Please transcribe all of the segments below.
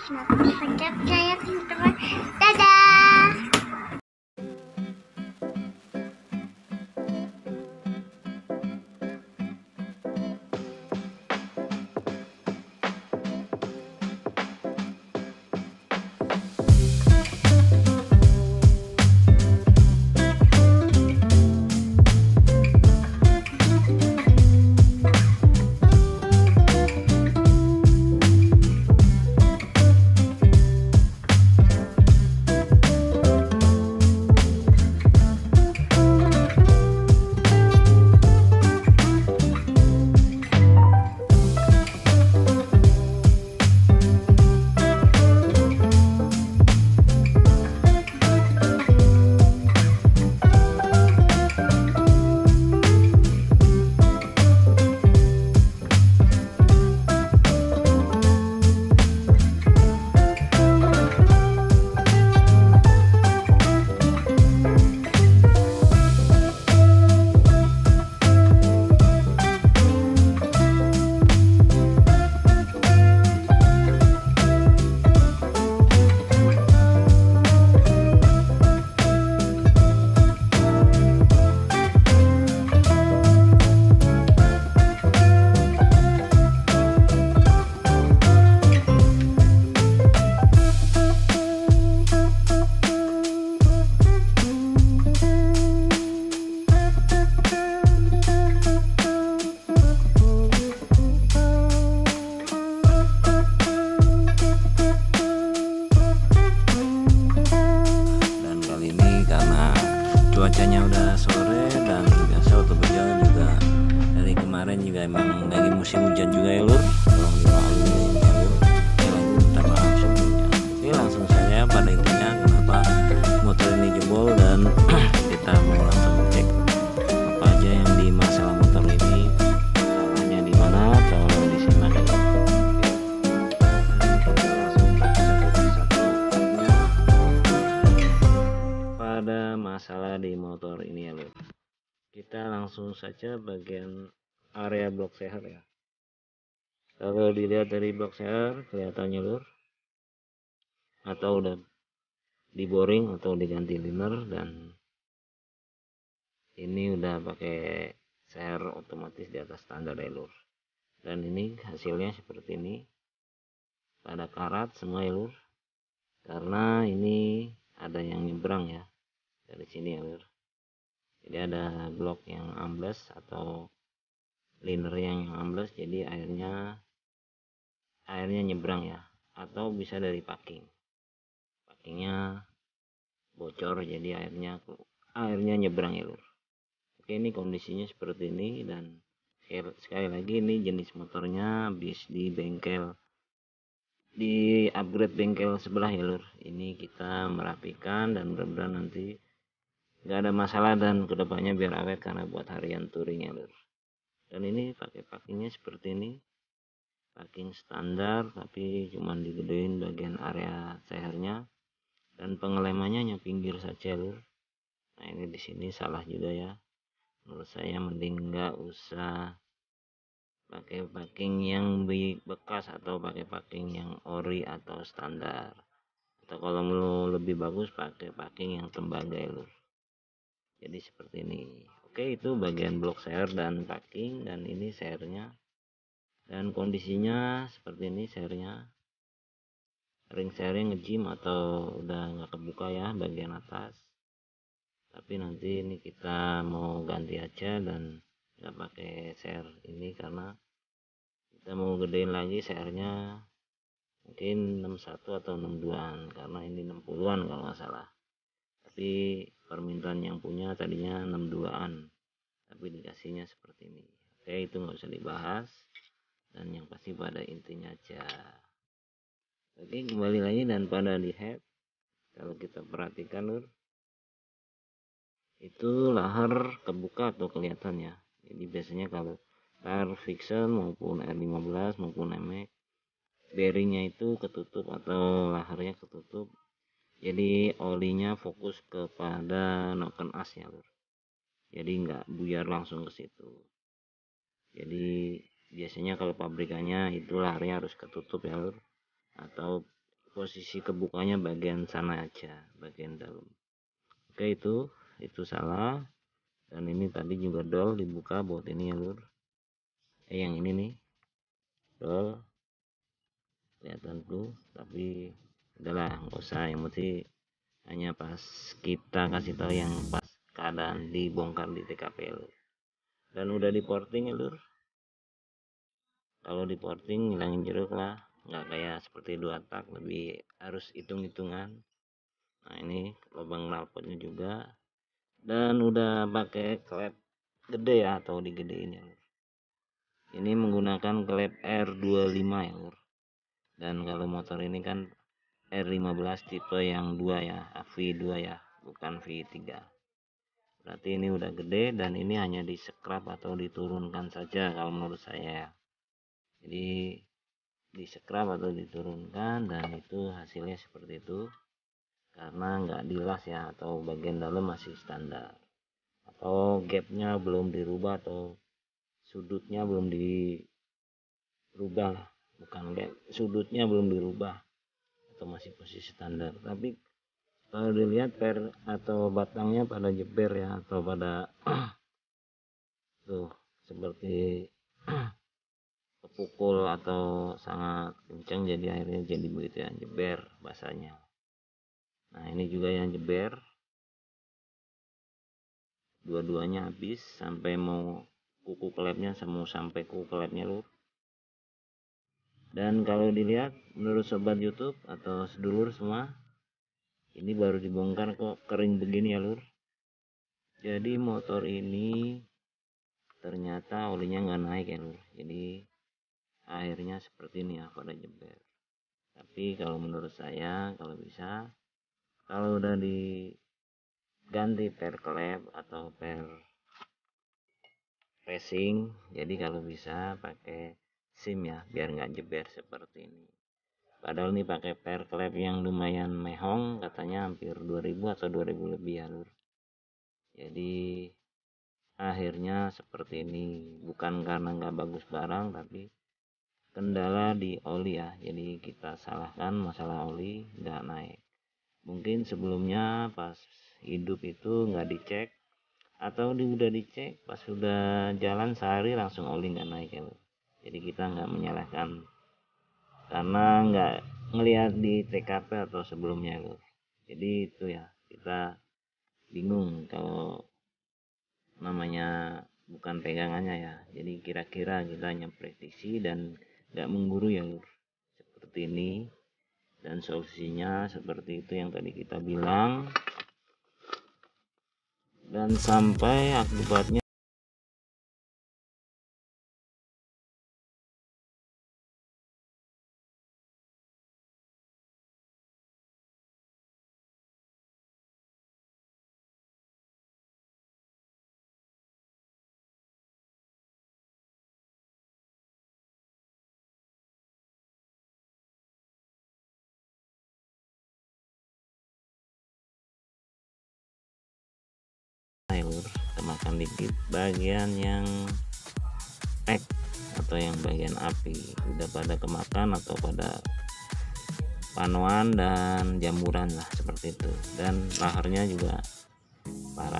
Semakin pencet saya teman-teman. Dadah. Cuacanya udah sore dan biasa waktu berjalan juga dari kemarin juga emang lagi musim hujan juga ya lur, tolong dimaklumi ya lur. Oke, lagi minta maaf sebelumnya. Oke, langsung saja pada intinya kenapa motor ini jebol dan kita mau langsung cek apa aja yang di masalah motor ini, salahnya di mana, tolong disimak ya lur. Dan kita langsung cek satu persatu pada masalah di motor ini ya lur. Kita langsung saja bagian area blok seher ya. Kalau dilihat dari blok seher kelihatannya lur, atau udah di boring atau diganti liner, dan ini udah pakai seher otomatis di atas standar ya lur. Dan ini hasilnya seperti ini, pada karat semua ya lur, karena ini ada yang nyebrang ya dari sini ya lur. Jadi ada blok yang ambles atau liner yang ambles, jadi airnya nyebrang ya, atau bisa dari packingnya bocor jadi airnya nyebrang ya lur. Oke, ini kondisinya seperti ini, dan sekali lagi ini jenis motornya habis di bengkel, di upgrade bengkel sebelah ya lur. Ini kita merapikan dan mudah-mudahan nanti nggak ada masalah dan kedepannya biar awet karena buat harian touring ya lur. Dan ini pakai packingnya seperti ini, packing standar tapi cuman digedein bagian area sehernya, dan pengelemannya hanya pinggir saja lur. Nah ini di sini salah juga ya, menurut saya mending nggak usah pakai packing yang bekas atau pakai packing yang ori atau standar, atau kalau mau lebih bagus pakai packing yang tembaga ya lur. Jadi seperti ini. Oke, itu bagian blok seher dan packing, dan ini sehernya, dan kondisinya seperti ini sehernya. Ring sehernya ngejim atau udah nggak kebuka ya bagian atas, tapi nanti ini kita mau ganti aja dan nggak pakai seher ini karena kita mau gedein lagi sehernya, mungkin 61 atau 62an, karena ini 60an kalau nggak salah, tapi permintaan yang punya tadinya 62an, tapi dikasihnya seperti ini. Oke, itu nggak usah dibahas, dan yang pasti pada intinya aja. Oke, kembali lagi, dan pada di head kalau kita perhatikan lur, itu lahar kebuka atau kelihatan ya. Jadi biasanya kalau lahar Vixen maupun R15 maupun NMAX, bearingnya itu ketutup atau laharnya ketutup, jadi olinya fokus kepada noken asnya lur, jadi nggak buyar langsung ke situ. Jadi biasanya kalau pabrikannya itu laharnya harus ketutup ya lur, atau posisi kebukanya bagian sana aja, bagian dalam. Oke, itu salah. Dan ini tadi juga dol dibuka buat ini ya lur. Yang ini nih dol kelihatan tuh, tapi udahlah nggak usah, yang penting hanya pas kita kasih tahu yang pas keadaan dibongkar di TKP lur. Dan udah di porting ya lur. Kalau di porting ngilangin jeruk lah, nggak kayak seperti 2 tak, lebih harus hitung-hitungan. Nah ini lubang knalpotnya juga, dan udah pakai klep gede ya, atau digedein ya lur. Ini menggunakan klep R25 ya lur. Dan kalau motor ini kan R15 tipe yang 2 ya, V2 ya, bukan V3. Berarti ini udah gede, dan ini hanya di scrap atau diturunkan saja kalau menurut saya ya. Jadi di scrap atau diturunkan, dan itu hasilnya seperti itu, karena nggak dilas ya, atau bagian dalam masih standar, atau gapnya belum dirubah, atau sudutnya belum dirubah, bukan gap, sudutnya belum dirubah, atau masih posisi standar. Tapi kalau dilihat per atau batangnya pada jeber ya, atau pada tuh seperti kepukul atau sangat kencang, jadi akhirnya jadi begitu ya, jeber bahasanya. Nah ini juga yang jeber, dua-duanya habis sampai mau kuku klepnya, mau sampai kuku klepnya lur. Dan kalau dilihat menurut sobat YouTube atau sedulur semua, ini baru dibongkar kok kering begini ya lur. Jadi motor ini ternyata olinya nggak naik ya lur, jadi akhirnya seperti ini ya, pada jeber. Tapi kalau menurut saya, kalau bisa, kalau udah diganti per klep atau per racing, jadi kalau bisa pakai SIM ya, biar nggak jeber seperti ini. Padahal nih pakai per klep yang lumayan mehong, katanya hampir 2000 atau 2000 lebih ya lur. Jadi akhirnya seperti ini, bukan karena nggak bagus barang, tapi kendala di oli ya. Jadi kita salahkan masalah oli nggak naik. Mungkin sebelumnya pas hidup itu nggak dicek, atau udah dicek pas sudah jalan sehari langsung oli nggak naik ya lur. Jadi kita nggak menyalahkan karena nggak ngelihat di TKP atau sebelumnya lur. Jadi itu ya, kita bingung kalau namanya bukan pegangannya ya. Jadi kira-kira kita hanya prediksi dan nggak mengguru ya lur, seperti ini. Dan solusinya seperti itu yang tadi kita bilang, dan sampai akibatnya lur, kemakan dikit bagian yang pack atau yang bagian api, udah pada kemakan atau pada panoan dan jamuran lah seperti itu. Dan laharnya juga parah.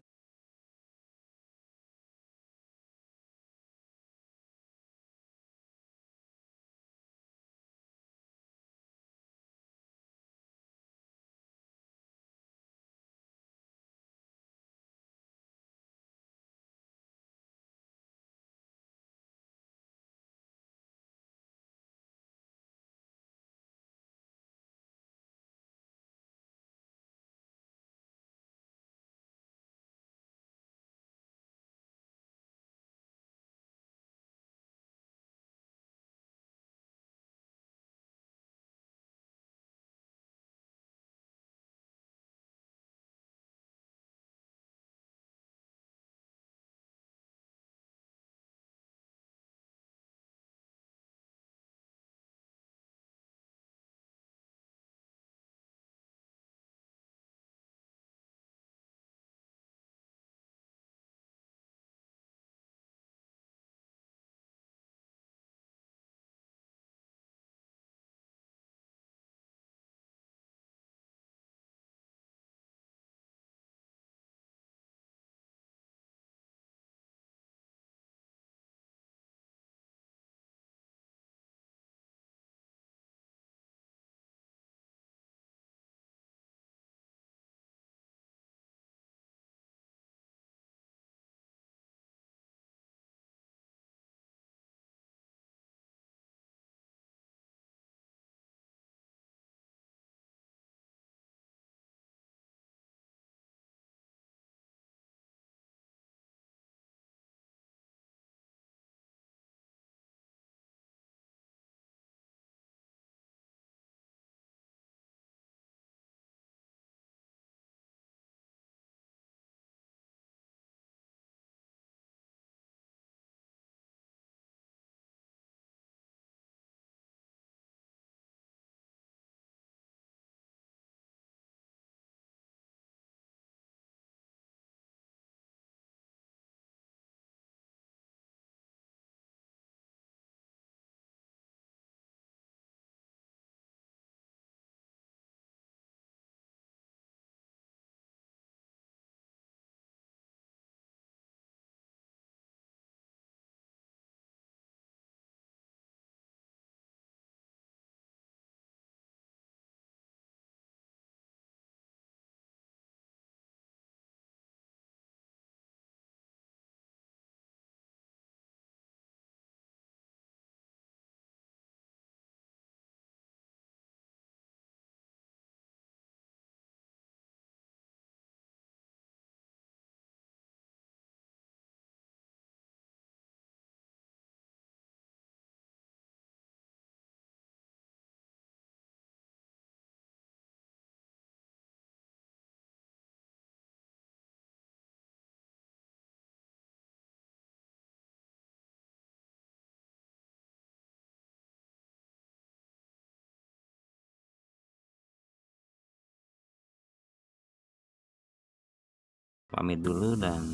pamit dulu, dan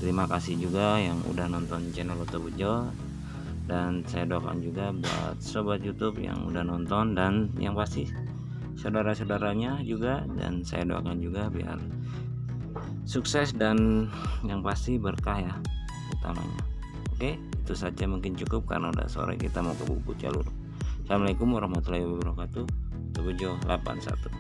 terima kasih juga yang udah nonton channel Oto Bejo, dan saya doakan juga buat sobat YouTube yang udah nonton, dan yang pasti saudara-saudaranya juga, dan saya doakan juga biar sukses dan yang pasti berkah ya utamanya. Oke, itu saja mungkin cukup karena udah sore, kita mau ke bubuk jalur. Assalamualaikum warahmatullahi wabarakatuh. Oto Bejo 81.